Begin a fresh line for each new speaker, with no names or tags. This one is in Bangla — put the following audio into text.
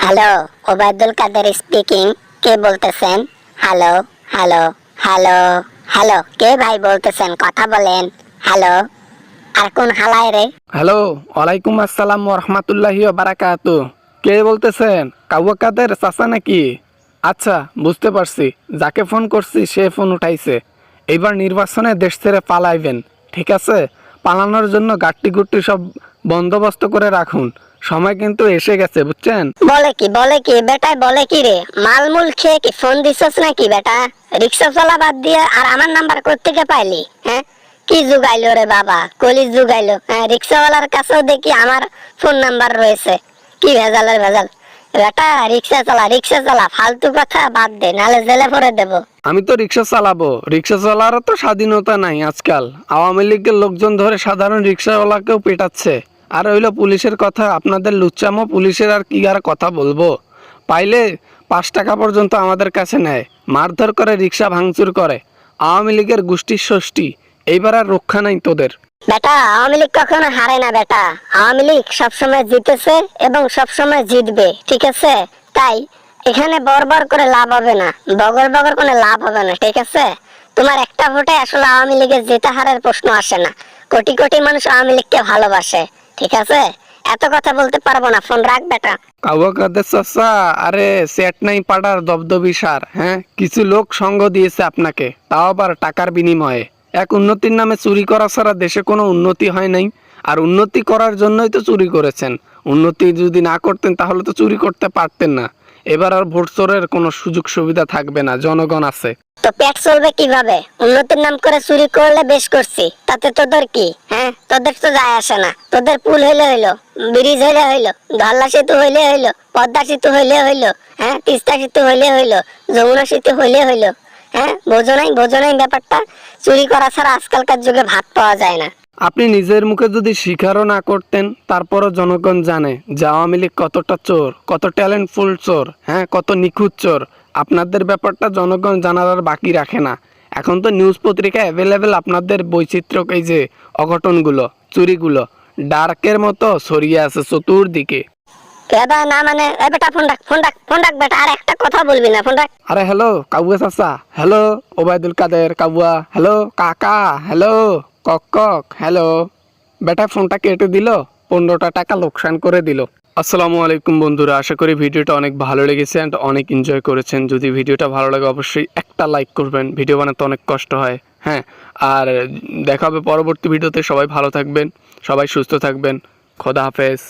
Hello, Obaidul Quader speaking. কে বলতেছেন? হ্যালো হ্যালো হ্যালো হ্যালো, কে ভাই বলতেছেন? কথা বলেন। হ্যালো, আর কোন হালায় রে?
হ্যালো, ওয়ালাইকুম আসসালাম ওরহমাতুল্লাহি বারাকাতু। কে বলতেছেন? কাউয়া কাদের চাচা নাকি? আচ্ছা, বুঝতে পারছি। যাকে ফোন করছি সে ফোন উঠাইছে। এইবার নির্বাচনে দেশ ছেড়ে পালাইবেন, ঠিক আছে? পালানোর জন্য গাট্টি গুট্টি সব বন্দোবস্ত করে রাখুন। সময় কিন্তু এসে গেছে, বুঝছেন?
বলে কি বেটায়, বলে কি রে? মালমুল খেয়ে কি ফোন দিছস নাকি বেটা? রিক্সা চলা বাদ দিয়ে আর আমার নাম্বার কোত্থেকে পাইলি? হ্যাঁ, কি যুগাইলো রে বাবা, কলি যুগাইলো। হ্যাঁ, রিক্সাওয়ালার কাছেও দেখি আমার ফোন নাম্বার রয়েছে। কি ভেজালের ভেজাল বেটা। রিক্সা চালা, ফালতু কথা বাদ দে, নালে জেলে ভরে দেবো।
আমি তো রিক্সা চালাবো। রিক্সা চালারও তো স্বাধীনতা নাই আজকাল। আওয়ামী লীগের লোকজন ধরে সাধারণ রিক্সাওয়ালাকেও পেটাচ্ছে। আর হইলো পুলিশের কথা, আপনাদের লুচ্চামো পুলিশের আর কি আর কথা বলবো। পাইলে 5 টাকা পর্যন্ত আমাদের কাছে নেয়, মারধর করে, রিক্সা ভাঙচুর করে। আওয়ামী লীগের গোষ্ঠীর ষষ্ঠী। এইবার আর রক্ষা নাই তোদের।
বেটা, আওয়ামী লীগ কখনো হারে না বেটা। আওয়ামী লীগ সবসময় জিতেছে এবং সবসময় জিতবে, ঠিক আছে? তাই এখানে বরবর করে লাভ হবে না, বগর বগর করে লাভ হবে না, ঠিক আছে? তোমার একটা ভোটে আসলে আওয়ামী লীগের জেতা হারের প্রশ্ন আসে না। কোটি কোটি মানুষ আওয়ামী লীগকে ভালোবাসে, ঠিক আছে? এত কথা বলতে পারবো না, ফোন রাখ বেটা।
কাউয়া কাদের চাচা, আরে সেট নাই পাড়ার দবদবি সার। হ্যাঁ, কিছু লোক সঙ্গ দিয়েছে আপনাকে, তাও আবার টাকার বিনিময়ে। এক উন্নতির নামে চুরি করা ছাড়া দেশে কোনো উন্নতি হয় নাই। আর উন্নতি করার জন্যই তো চুরি করেছেন। উন্নতি যদি না করতেন তাহলে তো চুরি করতে পারতেন না। এবার আর ভোট চোরের কোনো সুযোগ সুবিধা থাকবে না, জনগণ আছে।
তো পেট চলবে কিভাবে? উন্নতির নাম করে চুরি করলে বেশ করছি, তাতে তোদের কি? হ্যাঁ, তোদের তো যায় আসে না। তোদের পুল হইলে হইলো, ব্রিজ হইলে হইলো, ধল্লা সেতু হইলে হইলো, পদ্মা সেতু হইলে হইলো, হ্যাঁ, তিস্তা সেতু হইলে হইলো, যমুনা সেতু হইলে হইলো। হ্যাঁ, বোঝো নাই ব্যাপারটা? চুরি করা ছাড়া আজকালকার যুগে ভাত পাওয়া যায় না।
আপনি নিজের মুখে যদি স্বীকারও না করতেন, তারপরও জনগণ জানে যে আওয়ামী লীগ কতটা চোর, কত ট্যালেন্টফুল চোর, হ্যাঁ, কত নিখুঁত চোর। আপনাদের ব্যাপারটা জনগণ জানার আর বাকি রাখে না। এখন তো নিউজ পত্রিকা অ্যাভেলেবেল আপনাদের বৈচিত্র্য, এই যে অঘটনগুলো, চুরিগুলো ডার্কের মতো ছড়িয়ে আছে চতুর্দিকে।
কেদা না মানে, এ বেটা ফোন রাখ, ফোন রাখ বেটা, আর একটা কথা বলবি না, ফোন রাখ।
আরে হ্যালো কাউয়া চাচা, হ্যালো ওবায়দুল কাদের কাউয়া, হ্যালো কাকা, হ্যালো কক কক, হ্যালো। বেটা ফোনটা কেটে দিল, 15টা টাকা লোকসান করে দিল। আসসালামু আলাইকুম বন্ধুরা, আশা করি ভিডিওটা অনেক ভালো লেগেছে অ্যান্ড অনেক এনজয় করেছেন। যদি ভিডিওটা ভালো লাগে অবশ্যই একটা লাইক করবেন, ভিডিও বানাতে অনেক কষ্ট হয়। হ্যাঁ, আর দেখা হবে পরবর্তী ভিডিওতে। সবাই ভালো থাকবেন, সবাই সুস্থ থাকবেন। খোদা হাফেজ।